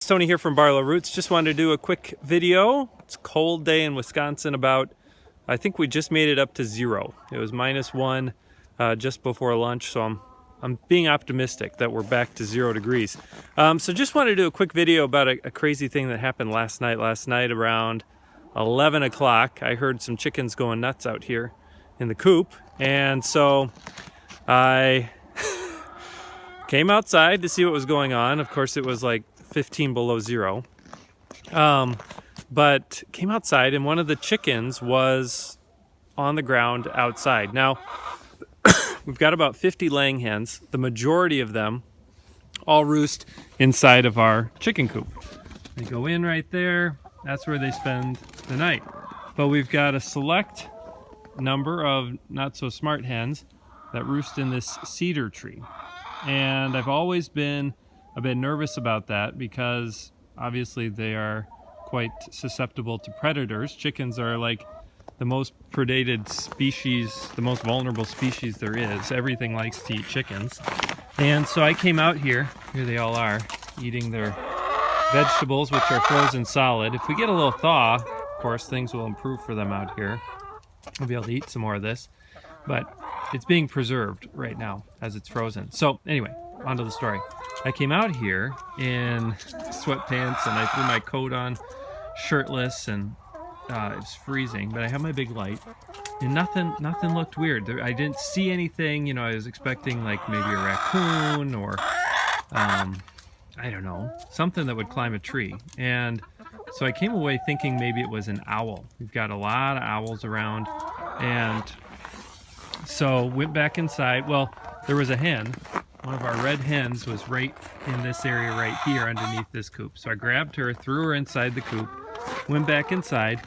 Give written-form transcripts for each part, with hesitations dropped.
It's Tony here from Barlow Roots. Just wanted to do a quick video. It's a cold day in Wisconsin. I think we just made it up to 0. It was -1 just before lunch, so I'm being optimistic that we're back to 0 degrees. So just wanted to do a quick video about a crazy thing that happened last night. Last night around 11 o'clock, I heard some chickens going nuts out here in the coop, and so I came outside to see what was going on. Of course, it was like 15 below 0. But came outside and one of the chickens was on the ground outside. Now, we've got about 50 laying hens. The majority of them all roost inside of our chicken coop. They go in right there. That's where they spend the night. But we've got a select number of not so smart hens that roost in this cedar tree. And I've always been a bit nervous about that because obviously they are quite susceptible to predators. Chickens are like the most predated species, the most vulnerable species there is. Everything likes to eat chickens. And so I came out here they all are, eating their vegetables, which are frozen solid. If we get a little thaw, of course, things will improve for them out here. We'll be able to eat some more of this, but it's being preserved right now as it's frozen. So anyway, on to the story. I came out here in sweatpants and I threw my coat on, shirtless, and it's freezing, but I have my big light and nothing looked weird. I didn't see anything, you know. I was expecting like maybe a raccoon or I don't know, something that would climb a tree. And so I came away thinking maybe it was an owl. We've got a lot of owls around, and so went back inside. Well, there was a hen. One of our red hens was right in this area right here underneath this coop. So I grabbed her, threw her inside the coop, went back inside.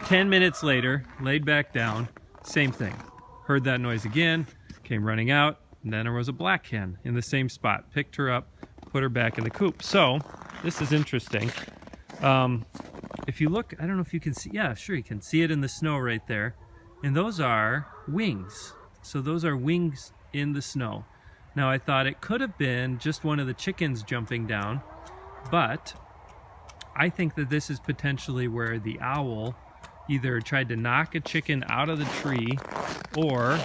10 minutes later, laid back down, same thing. Heard that noise again, came running out, and then there was a black hen in the same spot. Picked her up, put her back in the coop. So this is interesting. If you look, I don't know if you can see, yeah, sure, you can see it in the snow right there. And those are wings. So those are wings in the snow. Now I thought it could have been just one of the chickens jumping down, but I think that this is potentially where the owl either tried to knock a chicken out of the tree, or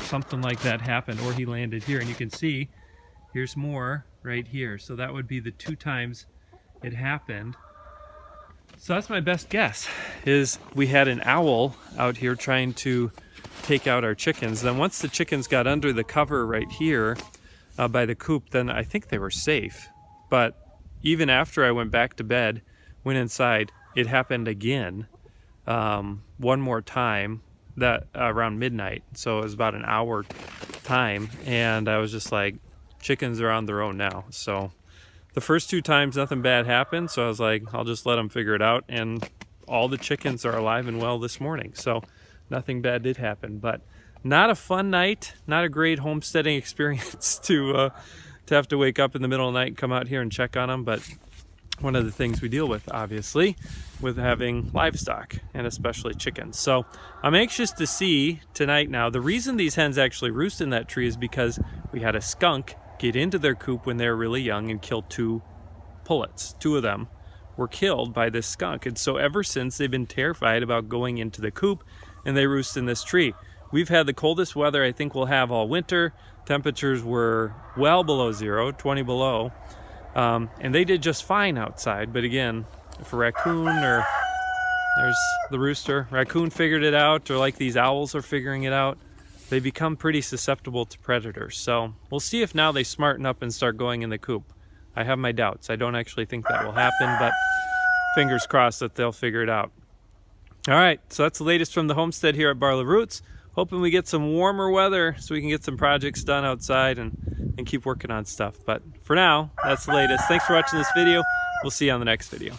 something like that happened, or he landed here. And you can see here's more right here. So that would be the 2 times it happened. So that's my best guess, is we had an owl out here trying to take out our chickens. Then once the chickens got under the cover right here by the coop, then I think they were safe. But even after I went back to bed, went inside, it happened again, one more time, that around midnight. So it was about an hour time, and I was just like, chickens are on their own now. So the first 2 times nothing bad happened, so I was like, I'll just let them figure it out, and all the chickens are alive and well this morning. So nothing bad did happen, but not a fun night, not a great homesteading experience to have to wake up in the middle of the night and come out here and check on them. But one of the things we deal with, obviously, with having livestock, and especially chickens. So I'm anxious to see tonight now. The reason these hens actually roost in that tree is because we had a skunk get into their coop when they were really young and kill 2 pullets. 2 of them were killed by this skunk. And so ever since, they've been terrified about going into the coop, and they roost in this tree. We've had the coldest weather I think we'll have all winter. Temperatures were well below 0, 20 below. And they did just fine outside. But again, if a raccoon, or there's the rooster, raccoon figured it out, or like these owls are figuring it out, they become pretty susceptible to predators. So we'll see if now they smarten up and start going in the coop. I have my doubts. I don't actually think that will happen, but fingers crossed that they'll figure it out. All right, so that's the latest from the homestead here at Barlow Roots. Hoping we get some warmer weather so we can get some projects done outside and keep working on stuff. But for now, that's the latest. Thanks for watching this video. We'll see you on the next video.